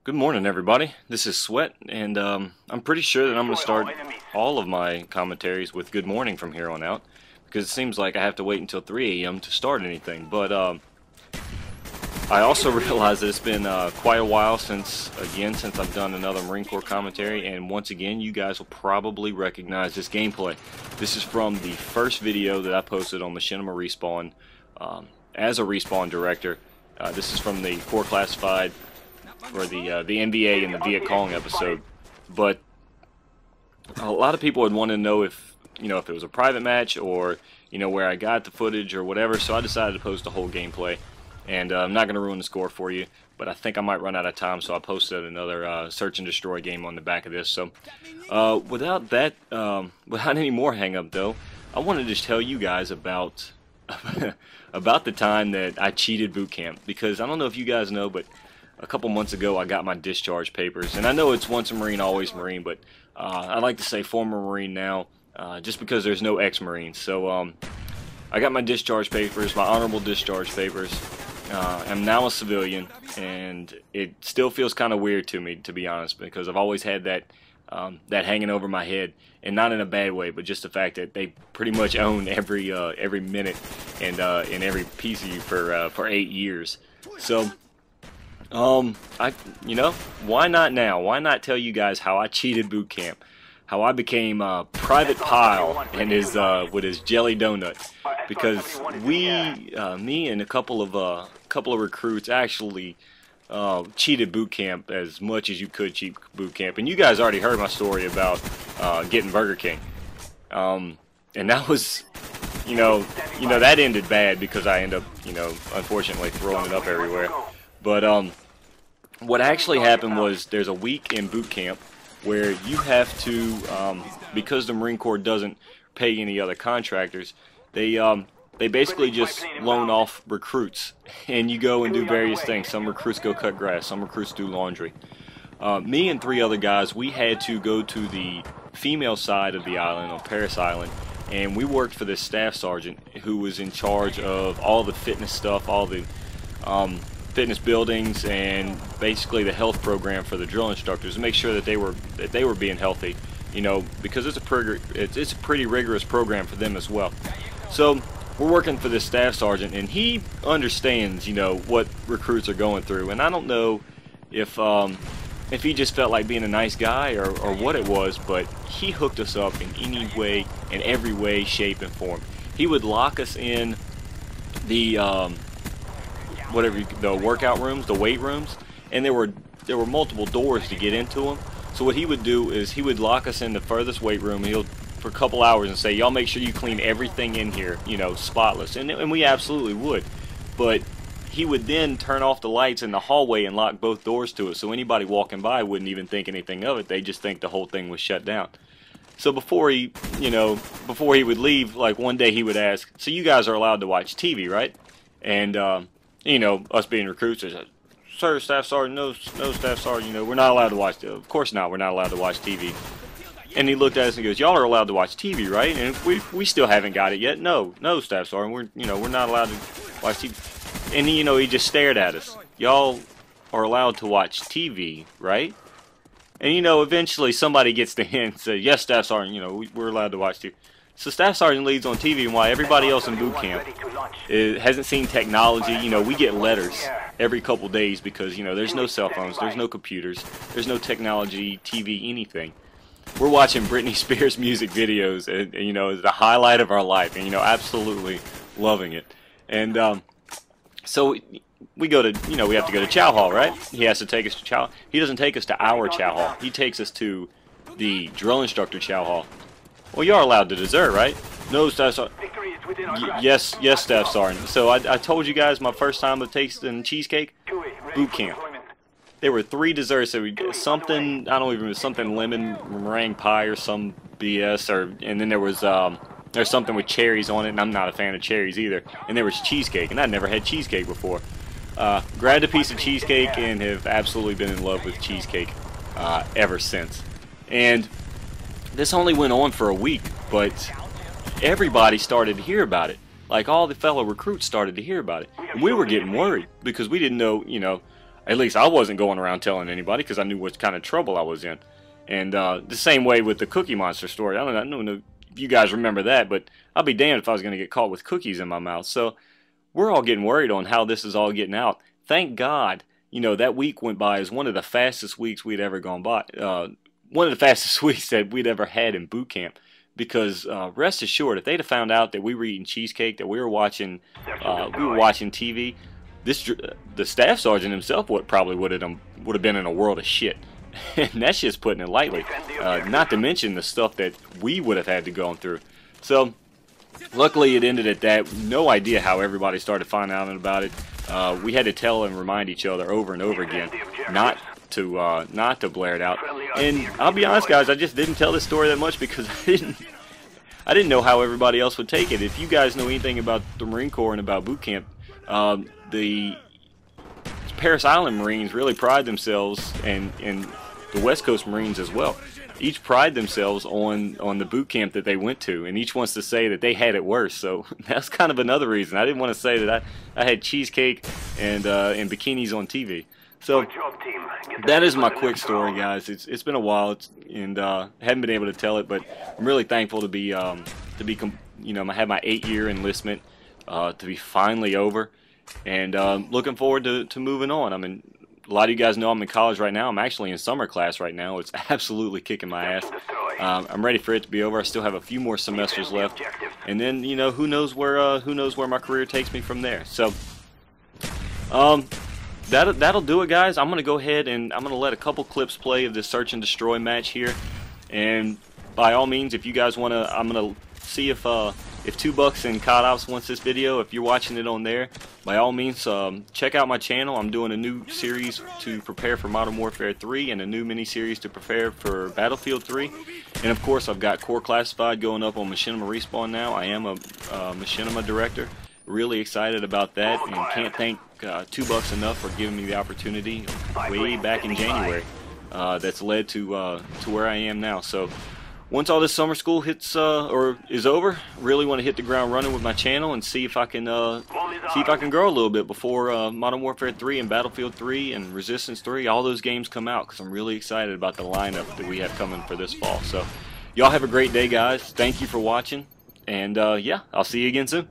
Good morning, everybody. This is Sweat, and I'm pretty sure that I'm going to start all of my commentaries with good morning from here on out, because it seems like I have to wait until 3 a.m. to start anything. But I also realize that it's been quite a while since I've done another Marine Corps commentary, and once again, you guys will probably recognize this gameplay. This is from the first video that I posted on Machinima Respawn as a Respawn director. This is from the Corps Classified for the NBA and the Viet Cong episode, but a lot of people would want to know if it was a private match or where I got the footage or whatever. So I decided to post a whole gameplay, and I'm not going to ruin the score for you, but I think I might run out of time, so I posted another search and destroy game on the back of this. So without any more hang up though, I wanted to tell you guys about about the time that I cheated boot camp, because I don't know if you guys know, but a couple months ago I got my discharge papers, and I know it's once a Marine always Marine, but I like to say former Marine now, just because there's no ex-Marines. So I got my discharge papers, my honorable discharge papers. I'm now a civilian, and it still feels kind of weird to me, to be honest, because I've always had that hanging over my head, and not in a bad way, but just the fact that they pretty much own every minute and every piece of you for 8 years. So why not now? Why not tell you guys how I cheated boot camp, how I became Private Pile and with his jelly donut, because me and a couple of recruits actually cheated boot camp as much as you could cheat boot camp. And you guys already heard my story about getting Burger King, and that was that ended bad because I ended up unfortunately throwing it up everywhere. But what actually happened was there's a week in boot camp where you have to, because the Marine Corps doesn't pay any other contractors, they basically just loan off recruits, and you go and do various things. Some recruits go cut grass, some recruits do laundry. Me and 3 other guys, we had to go to the female side of the island, on Paris Island, and we worked for this staff sergeant who was in charge of all the fitness stuff, all the fitness buildings, and basically the health program for the drill instructors, to make sure that they were being healthy, because it's a pretty rigorous program for them as well. So we're working for this staff sergeant, and he understands what recruits are going through, and I don't know if he just felt like being a nice guy or what it was, but he hooked us up in every way, shape, and form. He would lock us in the the workout rooms, the weight rooms, and there were multiple doors to get into them. So what he would do is he would lock us in the furthest weight room, and for a couple hours, and say, y'all make sure you clean everything in here, spotless, and we absolutely would. But he would then turn off the lights in the hallway and lock both doors to it, so anybody walking by wouldn't even think anything of it. They just think the whole thing was shut down. So before he would leave, like one day he would ask, so you guys are allowed to watch TV, right? And us being recruits, they said, sir, Staff Sergeant, no Staff Sergeant, we're not allowed to watch, of course not, we're not allowed to watch TV. And he looked at us and goes, y'all are allowed to watch TV, right? And we still haven't got it yet. No, Staff Sergeant, we're not allowed to watch TV. And he just stared at us. Y'all are allowed to watch TV, right? And eventually somebody gets the hint and says, yes, Staff Sergeant, we're allowed to watch TV. So Staff Sergeant leads on TV, and while everybody else in boot camp hasn't seen technology, we get letters every couple days because, there's no cell phones, there's no computers, there's no technology, TV, anything. We're watching Britney Spears music videos, and it's the highlight of our life, and, absolutely loving it. And so we go to, we have to go to chow hall, right? He has to take us to chow. He doesn't take us to our chow hall. He takes us to the drill instructor chow hall. Well, you're allowed to desert, right? No, Staff Sergeant. Yes, Staff Sergeant. So I told you guys my first time of tasting cheesecake? Boot camp. There were 3 desserts. There was something, I don't even remember, something lemon meringue pie or some BS, and then there was there's something with cherries on it, and I'm not a fan of cherries either. And there was cheesecake, and I'd never had cheesecake before. Grabbed a piece of cheesecake and have absolutely been in love with cheesecake ever since. And this only went on for a week, but everybody started to hear about it. Like, all the fellow recruits started to hear about it. And we were getting worried because we didn't know, At least I wasn't going around telling anybody because I knew what kind of trouble I was in. And the same way with the Cookie Monster story. I don't know if you guys remember that, but I'll be damned if I was going to get caught with cookies in my mouth. So we're all getting worried on how this is all getting out. Thank God, you know, that week went by as one of the fastest weeks we'd ever gone by. One of the fastest weeks that we'd ever had in boot camp. Because rest assured, if they'd have found out that we were eating cheesecake, that we were watching TV, the staff sergeant himself probably would have been in a world of shit. And that's just putting it lightly. Not to mention the stuff that we would have had to go through. So luckily it ended at that. No idea how everybody started finding out about it. We had to tell and remind each other over and over again not to blare it out. And I'll be honest, guys, I just didn't tell this story that much because I didn't know how everybody else would take it. If you guys know anything about the Marine Corps and about boot camp, the Parris Island Marines really pride themselves, and the West Coast Marines as well, each pride themselves on the boot camp that they went to, and each wants to say that they had it worse. So that's kind of another reason. I didn't want to say that I had cheesecake and bikinis on TV. So that is my quick story, guys. It's been a while, and haven't been able to tell it, but I'm really thankful to be you know, I had my 8-year enlistment to be finally over, and looking forward to moving on. I mean, a lot of you guys know I'm in college right now. I'm actually in summer class right now. It's absolutely kicking my ass. I'm ready for it to be over. I still have a few more semesters left, and then, you know, who knows where my career takes me from there. So that'll do it, guys. I'm gonna go ahead and I'm gonna let a couple clips play of this search and destroy match here, and by all means, if you guys wanna, I'm gonna see if 2 Bucks and COD Ops wants this video. If you're watching it on there, by all means, check out my channel. I'm doing a new series to prepare for Modern Warfare 3 and a new mini-series to prepare for Battlefield 3. And of course, I've got Core Classified going up on Machinima Respawn now. I am a Machinima director. Really excited about that, and can't thank 2 Bucks enough for giving me the opportunity way back in January. That's led to where I am now. So once all this summer school hits or is over, really want to hit the ground running with my channel and see if I can grow a little bit before Modern Warfare 3 and Battlefield 3 and Resistance 3, all those games come out, because I'm really excited about the lineup that we have coming for this fall. So y'all have a great day, guys. Thank you for watching, and yeah, I'll see you again soon.